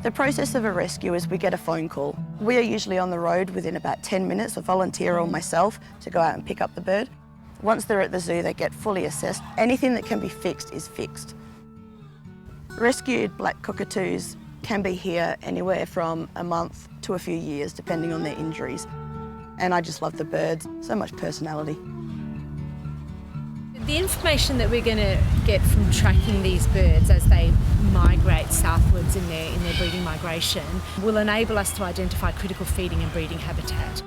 The process of a rescue is we get a phone call. We are usually on the road within about 10 minutes, a volunteer or myself, to go out and pick up the bird. Once they're at the zoo, they get fully assessed. Anything that can be fixed is fixed. Rescued black cockatoos can be here anywhere from a month to a few years, depending on their injuries. And I just love the birds, so much personality. The information that we're going to get from tracking these birds as they migrate southwards in their breeding migration will enable us to identify critical feeding and breeding habitat.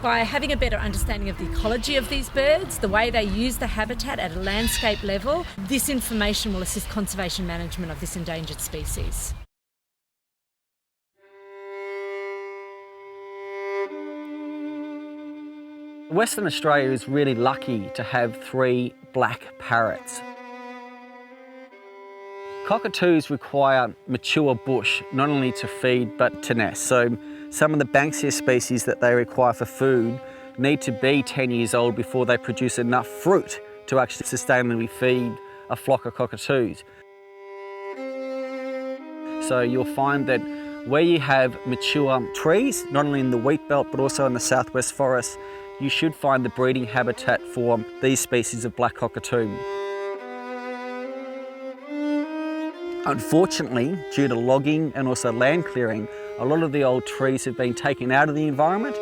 By having a better understanding of the ecology of these birds, the way they use the habitat at a landscape level, this information will assist conservation management of this endangered species. Western Australia is really lucky to have 3 black parrots. Cockatoos require mature bush, not only to feed but to nest. So some of the Banksia species that they require for food need to be 10 years old before they produce enough fruit to actually sustainably feed a flock of cockatoos. So you'll find that where you have mature trees, not only in the wheat belt but also in the southwest forests, you should find the breeding habitat for these species of black cockatoo. Unfortunately, due to logging and also land clearing, a lot of the old trees have been taken out of the environment.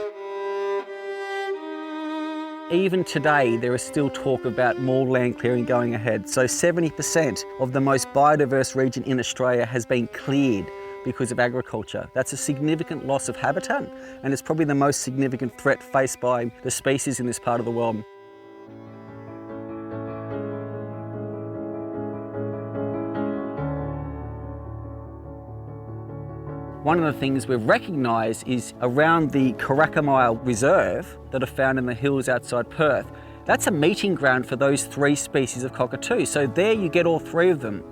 Even today, there is still talk about more land clearing going ahead. So 70% of the most biodiverse region in Australia has been cleared because of agriculture. That's a significant loss of habitat, and it's probably the most significant threat faced by the species in this part of the world. One of the things we've recognised is around the KARAKAMIA reserve that are found in the hills outside Perth. That's a meeting ground for those 3 species of cockatoo. So there you get all 3 of them.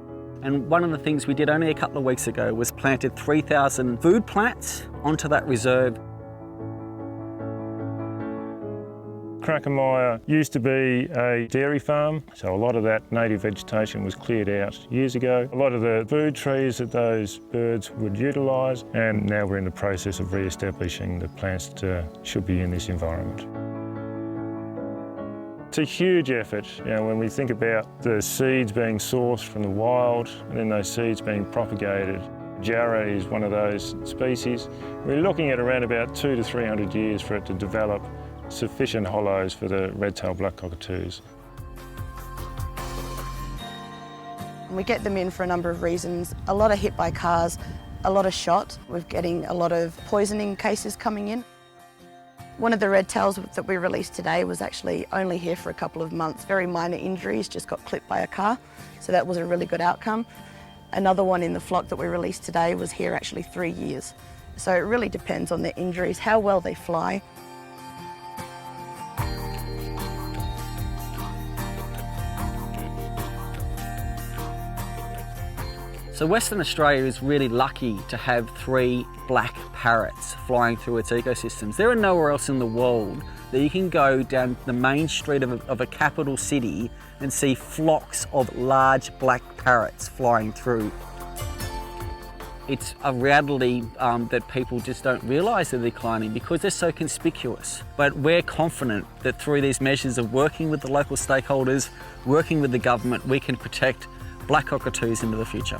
And one of the things we did only a couple of weeks ago was planted 3,000 food plants onto that reserve. KARAKAMIA used to be a dairy farm, so a lot of that native vegetation was cleared out years ago. A lot of the food trees that those birds would utilise, and now we're in the process of re-establishing the plants that should be in this environment. It's a huge effort, when we think about the seeds being sourced from the wild and then those seeds being propagated. Jarrah is one of those species. We're looking at around about 200 to 300 years for it to develop sufficient hollows for the red-tailed black cockatoos. We get them in for a number of reasons. A lot are hit by cars, a lot are shot. We're getting a lot of poisoning cases coming in. One of the red tails that we released today was actually only here for a couple of months. Very minor injuries, just got clipped by a car. So that was a really good outcome. Another one in the flock that we released today was here actually 3 years. So it really depends on their injuries, how well they fly. So Western Australia is really lucky to have 3 black parrots flying through its ecosystems. There are nowhere else in the world that you can go down the main street of a capital city and see flocks of large black parrots flying through. It's a reality that people just don't realise they're declining because they're so conspicuous. But we're confident that through these measures of working with the local stakeholders, working with the government, we can protect black cockatoos into the future.